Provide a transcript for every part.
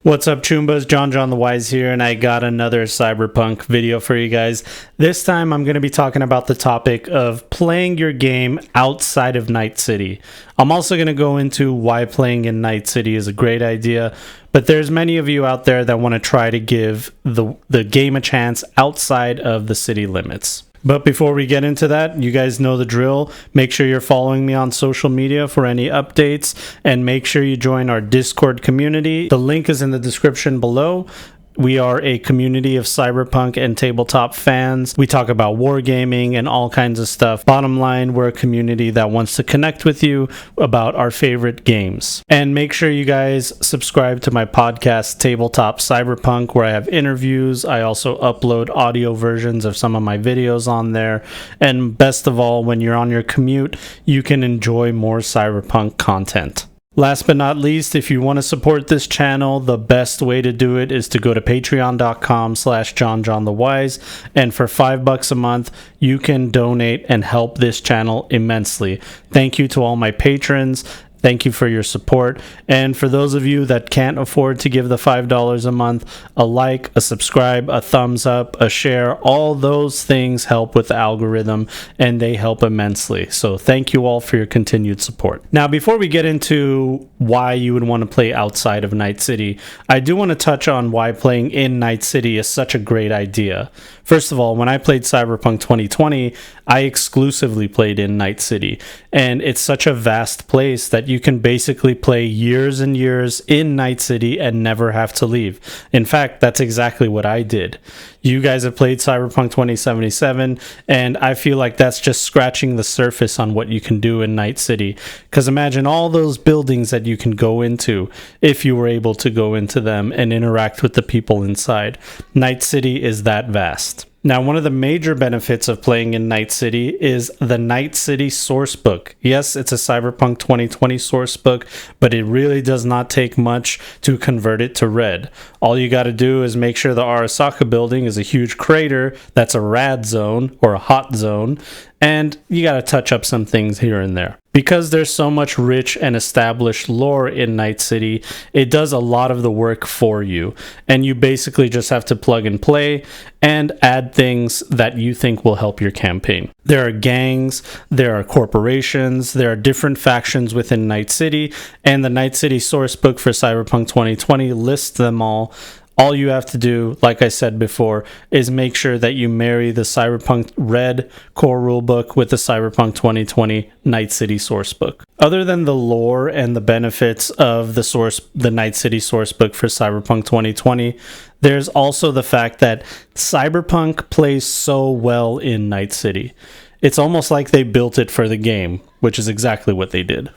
What's up, Choombas? JonJonTheWise here, and I got another Cyberpunk video for you guys. This time I'm going to be talking about the topic of playing your game outside of Night City. I'm also going to go into why playing in Night City is a great idea, but there's many of you out there that want to try to give the game a chance outside of the city limits. But before we get into that, you guys know the drill. Make sure you're following me on social media for any updates, and make sure you join our Discord community. The link is in the description below. We are a community of Cyberpunk and tabletop fans. We talk about wargaming and all kinds of stuff. Bottom line, we're a community that wants to connect with you about our favorite games. And make sure you guys subscribe to my podcast, Tabletop Cyberpunk, where I have interviews. I also upload audio versions of some of my videos on there. And best of all, when you're on your commute, you can enjoy more Cyberpunk content. Last but not least, if you want to support this channel, the best way to do it is to go to patreon.com/JonJonTheWise, and for $5 a month, you can donate and help this channel immensely. Thank you to all my patrons. Thank you for your support. And for those of you that can't afford to give the $5 a month, a like, a subscribe, a thumbs up, a share, all those things help with the algorithm, and they help immensely. So thank you all for your continued support. Now, before we get into why you would want to play outside of Night City, I do want to touch on why playing in Night City is such a great idea. First of all, when I played Cyberpunk 2020, I exclusively played in Night City, and it's such a vast place that you can basically play years and years in Night City and never have to leave. In fact, that's exactly what I did. You guys have played Cyberpunk 2077, and I feel like that's just scratching the surface on what you can do in Night City. Because imagine all those buildings that you can go into if you were able to go into them and interact with the people inside. Night City is that vast. Now, one of the major benefits of playing in Night City is the Night City sourcebook. Yes, it's a Cyberpunk 2020 sourcebook, but it really does not take much to convert it to red. All you got to do is make sure the Arasaka building is a huge crater that's a rad zone or a hot zone, and you got to touch up some things here and there. Because there's so much rich and established lore in Night City, it does a lot of the work for you, and you basically just have to plug and play and add things that you think will help your campaign. There are gangs, there are corporations, there are different factions within Night City, and the Night City sourcebook for Cyberpunk 2020 lists them all. All you have to do, like I said before, is make sure that you marry the Cyberpunk Red core rulebook with the Cyberpunk 2020 Night City sourcebook. Other than the lore and the benefits of the Night City sourcebook for Cyberpunk 2020, there's also the fact that Cyberpunk plays so well in Night City. It's almost like they built it for the game, which is exactly what they did.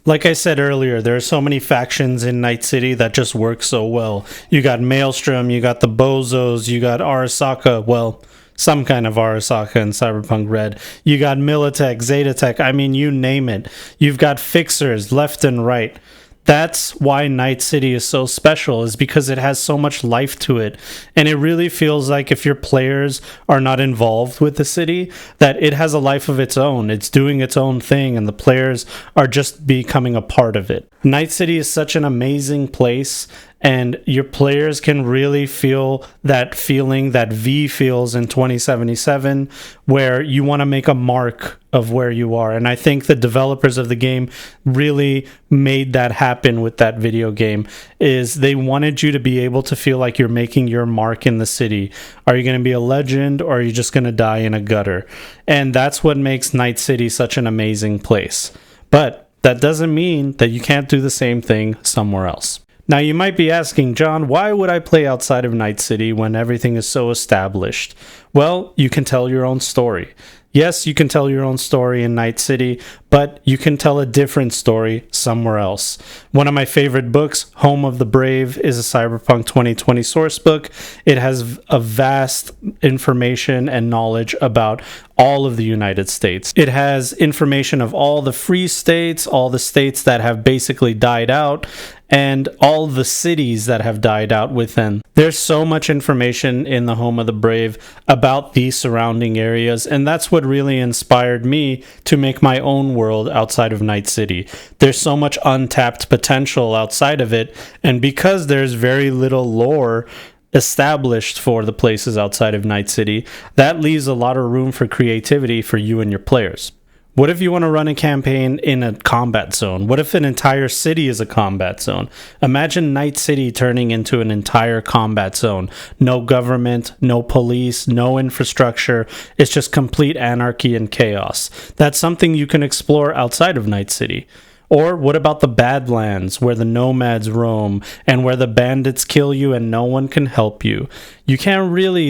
Like I said earlier, there are so many factions in Night City that just work so well. You got Maelstrom, you got the Bozos, you got Arasaka, well, some kind of Arasaka in Cyberpunk Red. You got Militech, Zetatech, I mean, you name it. You've got fixers left and right. That's why Night City is so special, is because it has so much life to it. And it really feels like if your players are not involved with the city, that it has a life of its own. It's doing its own thing, and the players are just becoming a part of it. Night City is such an amazing place, and your players can really feel that feeling that V feels in 2077, where you want to make a mark of where you are. And I think the developers of the game really made that happen with that video game, is they wanted you to be able to feel like you're making your mark in the city. Are you going to be a legend, or are you just going to die in a gutter? And that's what makes Night City such an amazing place. But that doesn't mean that you can't do the same thing somewhere else. Now, you might be asking, John, why would I play outside of Night City when everything is so established? Well, you can tell your own story. Yes, you can tell your own story in Night City, but you can tell a different story somewhere else. One of my favorite books, Home of the Brave, is a Cyberpunk 2020 source book. It has a vast information and knowledge about all of the United States. It has information of all the free states, all the states that have basically died out, and all the cities that have died out within. There's so much information in the Home of the Brave about these surrounding areas, and that's what really inspired me to make my own world outside of Night City. There's so much untapped potential outside of it, and because there's very little lore established for the places outside of Night City, that leaves a lot of room for creativity for you and your players. What if you want to run a campaign in a combat zone? What if an entire city is a combat zone? Imagine Night City turning into an entire combat zone. No government, no police, no infrastructure. It's just complete anarchy and chaos. That's something you can explore outside of Night City. Or what about the Badlands, where the nomads roam and where the bandits kill you and no one can help you? You can't really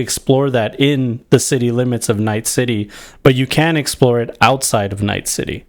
explore that in the city limits of Night City, but you can explore it outside of Night City.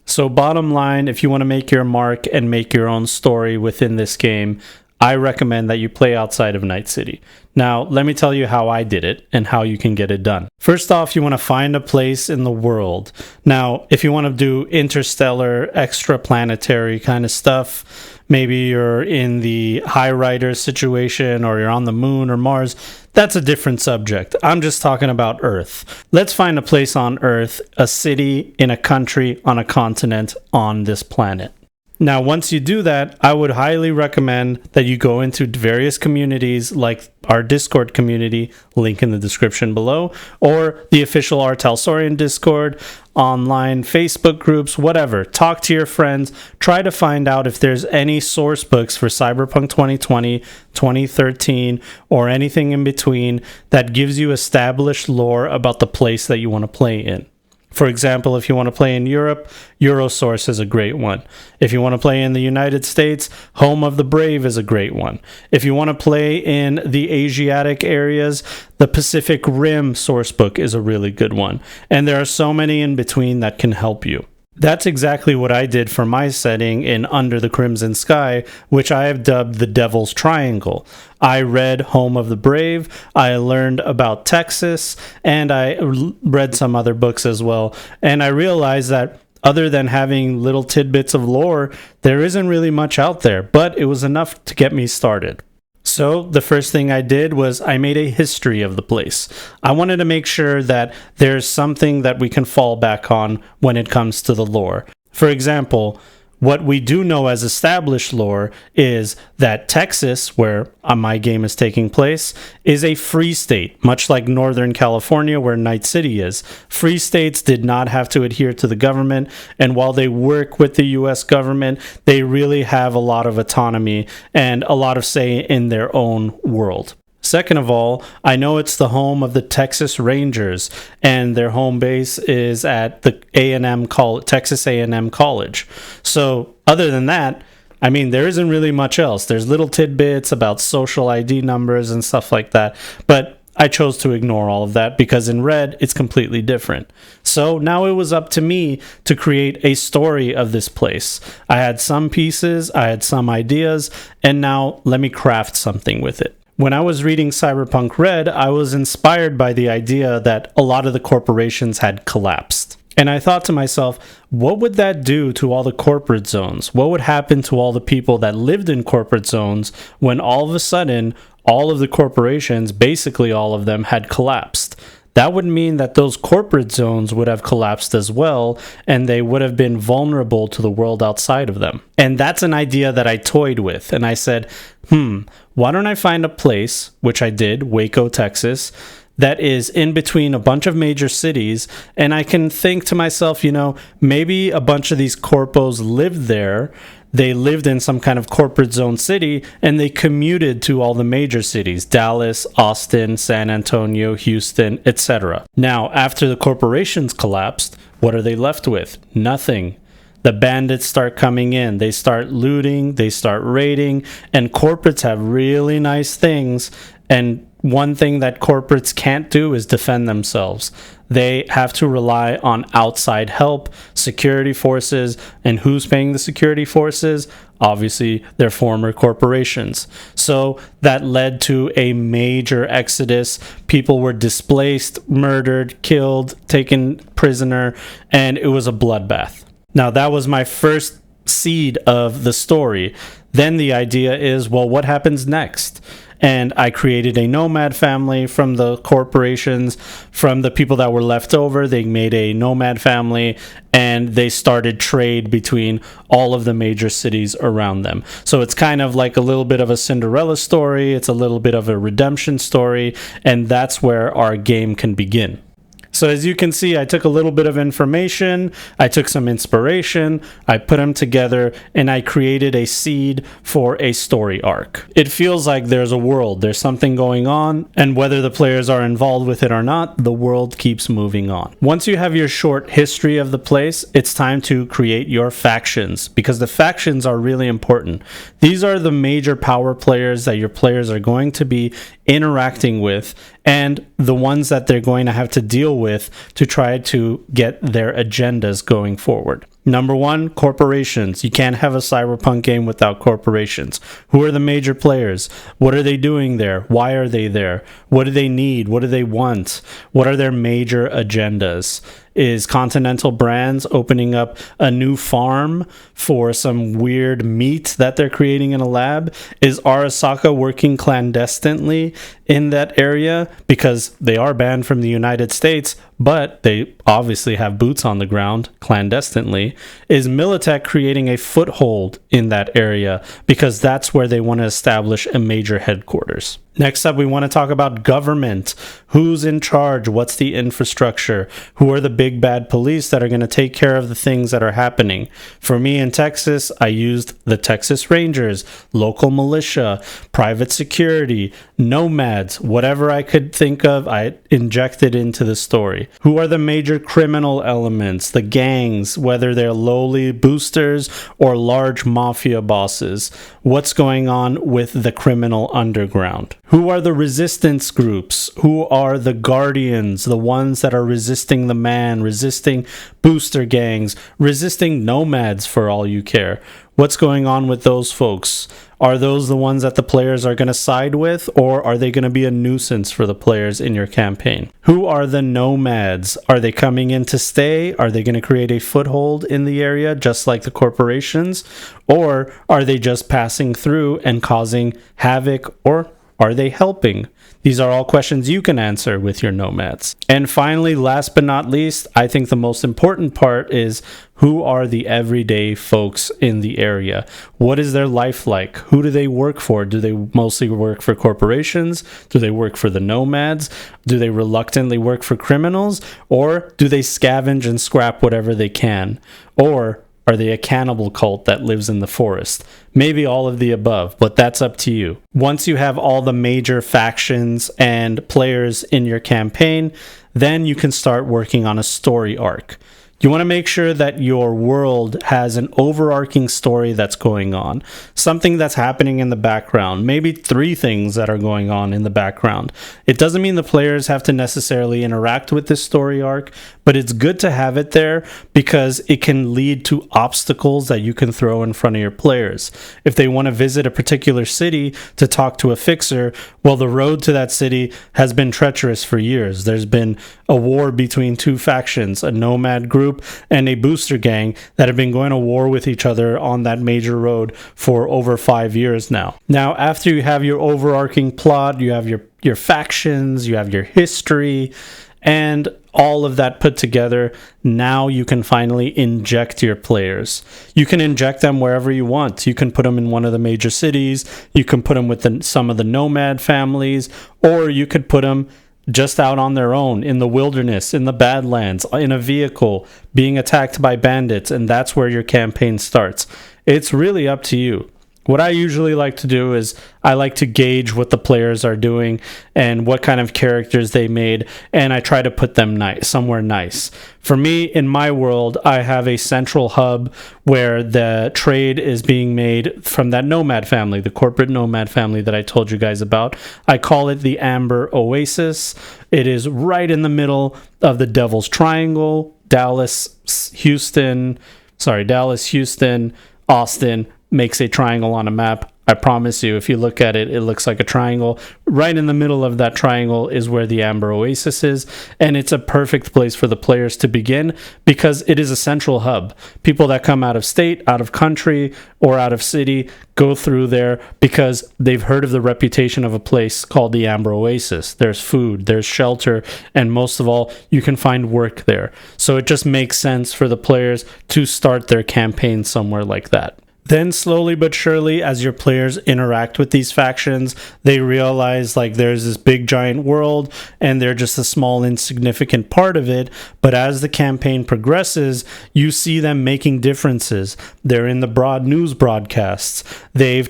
So bottom line, if you want to make your mark and make your own story within this game, I recommend that you play outside of Night City. Now, let me tell you how I did it and how you can get it done. First off, you want to find a place in the world. Now, if you want to do interstellar, extraplanetary kind of stuff, maybe you're in the High Rider situation or you're on the moon or Mars, that's a different subject. I'm just talking about Earth. Let's find a place on Earth, a city, in a country, on a continent, on this planet. Now, once you do that, I would highly recommend that you go into various communities like our Discord community, link in the description below, or the official R. Talsorian Discord, online Facebook groups, whatever. Talk to your friends. Try to find out if there's any source books for Cyberpunk 2020, 2013, or anything in between that gives you established lore about the place that you want to play in. For example, if you want to play in Europe, Eurosource is a great one. If you want to play in the United States, Home of the Brave is a great one. If you want to play in the Asiatic areas, the Pacific Rim sourcebook is a really good one. And there are so many in between that can help you. That's exactly what I did for my setting in Under the Crimson Sky, which I have dubbed the Devil's Triangle. I read Home of the Brave, I learned about Texas, and I read some other books as well. And I realized that other than having little tidbits of lore, there isn't really much out there, but it was enough to get me started. So the first thing I did was I made a history of the place. I wanted to make sure that there's something that we can fall back on when it comes to the lore. For example, what we do know as established lore is that Texas, where my game is taking place, is a free state, much like Northern California, where Night City is. Free states did not have to adhere to the government, and while they work with the US government, they really have a lot of autonomy and a lot of say in their own world. Second of all, I know it's the home of the Texas Rangers, and their home base is at the Texas A&M College. So other than that, I mean, there isn't really much else. There's little tidbits about social ID numbers and stuff like that, but I chose to ignore all of that because in Red, it's completely different. So now it was up to me to create a story of this place. I had some pieces, I had some ideas, and now let me craft something with it. When I was reading Cyberpunk Red, I was inspired by the idea that a lot of the corporations had collapsed. And I thought to myself, what would that do to all the corporate zones? What would happen to all the people that lived in corporate zones when all of a sudden, all of the corporations, basically all of them, had collapsed? That would mean that those corporate zones would have collapsed as well, and they would have been vulnerable to the world outside of them. And that's an idea that I toyed with, and I said, why don't I find a place, which I did, Waco, Texas, that is in between a bunch of major cities, and I can think to myself, maybe a bunch of these corpos lived there. They lived in some kind of corporate zone city, and they commuted to all the major cities, Dallas, Austin, San Antonio, Houston, etc. Now, after the corporations collapsed, what are they left with? Nothing. The bandits start coming in, they start looting, they start raiding, and corporates have really nice things, and one thing that corporates can't do is defend themselves. They have to rely on outside help, security forces, and who's paying the security forces? Obviously, their former corporations. So that led to a major exodus. People were displaced, murdered, killed, taken prisoner, and it was a bloodbath. Now, that was my first seed of the story. Then the idea is, well, what happens next? And I created a nomad family from the corporations, from the people that were left over. They made a nomad family and they started trade between all of the major cities around them. So it's kind of like a little bit of a Cinderella story. It's a little bit of a redemption story. And that's where our game can begin. So as you can see, I took a little bit of information, I took some inspiration, I put them together, and I created a seed for a story arc. It feels like there's a world, there's something going on, and whether the players are involved with it or not, the world keeps moving on. Once you have your short history of the place, it's time to create your factions, because the factions are really important. These are the major power players that your players are going to be interacting with, and the ones that they're going to have to deal with to try to get their agendas going forward. Number one, corporations. You can't have a Cyberpunk game without corporations. Who are the major players? What are they doing there? Why are they there? What do they need? What do they want? What are their major agendas? Is Continental Brands opening up a new farm for some weird meat that they're creating in a lab? Is Arasaka working clandestinely in that area? Because they are banned from the United States, but they obviously have boots on the ground clandestinely. Is Militech creating a foothold in that area? Because that's where they want to establish a major headquarters. Next up, we want to talk about government. Who's in charge? What's the infrastructure? Who are the big bad police that are going to take care of the things that are happening? For me in Texas, I used the Texas Rangers, local militia, private security, nomads, whatever I could think of, I injected into the story. Who are the major criminal elements, the gangs, whether they're lowly boosters or large mafia bosses? What's going on with the criminal underground? Who are the resistance groups? Who are the guardians, the ones that are resisting the man, resisting booster gangs, resisting nomads for all you care? What's going on with those folks? Are those the ones that the players are going to side with, or are they going to be a nuisance for the players in your campaign? Who are the nomads? Are they coming in to stay? Are they going to create a foothold in the area just like the corporations? Or are they just passing through and causing havoc, or are they helping? These are all questions you can answer with your nomads. And finally, last but not least, I think the most important part is who are the everyday folks in the area? What is their life like? Who do they work for? Do they mostly work for corporations? Do they work for the nomads? Do they reluctantly work for criminals? Or do they scavenge and scrap whatever they can? Or are they a cannibal cult that lives in the forest? Maybe all of the above, but that's up to you. Once you have all the major factions and players in your campaign, then you can start working on a story arc. You want to make sure that your world has an overarching story that's going on, something that's happening in the background, maybe 3 things that are going on in the background. It doesn't mean the players have to necessarily interact with this story arc, but it's good to have it there because it can lead to obstacles that you can throw in front of your players. If they want to visit a particular city to talk to a fixer, well, the road to that city has been treacherous for years. There's been a war between 2 factions, a nomad group and a booster gang that have been going to war with each other on that major road for over 5 years now. Now, after you have your overarching plot, you have your factions, you have your history, and all of that put together, now you can finally inject your players. You can inject them wherever you want. You can put them in one of the major cities, you can put them with some of the nomad families, or you could put them just out on their own, in the wilderness, in the Badlands, in a vehicle, being attacked by bandits, and that's where your campaign starts. It's really up to you. What I usually like to do is I like to gauge what the players are doing and what kind of characters they made, and I try to put them somewhere nice. For me, in my world, I have a central hub where the trade is being made from that nomad family, the corporate nomad family that I told you guys about. I call it the Amber Oasis. It is right in the middle of the Devil's Triangle, Dallas, Houston, Austin, makes a triangle on a map. I promise you, if you look at it, it looks like a triangle. Right in the middle of that triangle is where the Amber Oasis is, and it's a perfect place for the players to begin because it is a central hub. People that come out of state, out of country, or out of city go through there because they've heard of the reputation of a place called the Amber Oasis. There's food, there's shelter, and most of all, you can find work there. So it just makes sense for the players to start their campaign somewhere like that. Then slowly but surely, as your players interact with these factions, they realize like there's this big giant world and they're just a small insignificant part of it. But as the campaign progresses, you see them making differences. They're in the broad news broadcasts. They've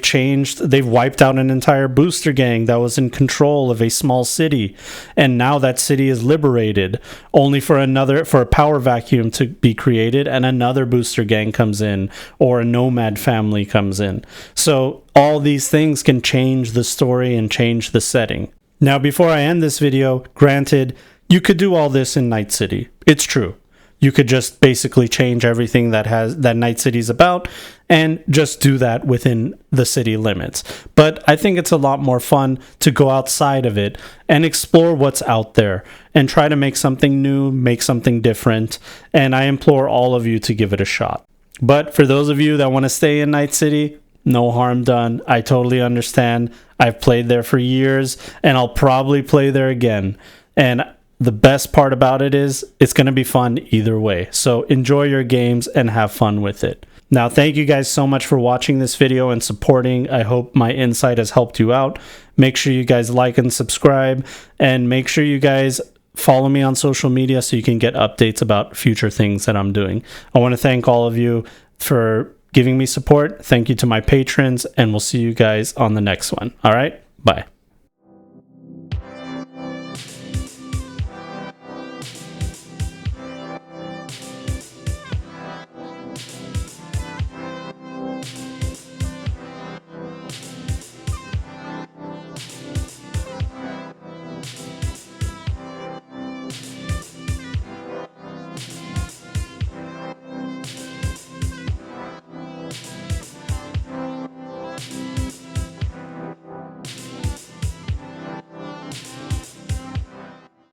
wiped out an entire booster gang that was in control of a small city. And now that city is liberated, only for a power vacuum to be created and another booster gang comes in, or a nomad family comes in. So all these things can change the story and change the setting. Now, before I end this video, granted, you could do all this in Night City. It's true. You could just basically change everything that Night City's about and just do that within the city limits. But I think it's a lot more fun to go outside of it and explore what's out there and try to make something new, make something different. And I implore all of you to give it a shot. But for those of you that want to stay in Night City, no harm done. I totally understand. I've played there for years, and I'll probably play there again. And the best part about it is it's going to be fun either way. So enjoy your games and have fun with it. Now, thank you guys so much for watching this video and supporting. I hope my insight has helped you out. Make sure you guys like and subscribe, and make sure you guys follow me on social media so you can get updates about future things that I'm doing. I want to thank all of you for giving me support. Thank you to my patrons, and we'll see you guys on the next one. All right, bye.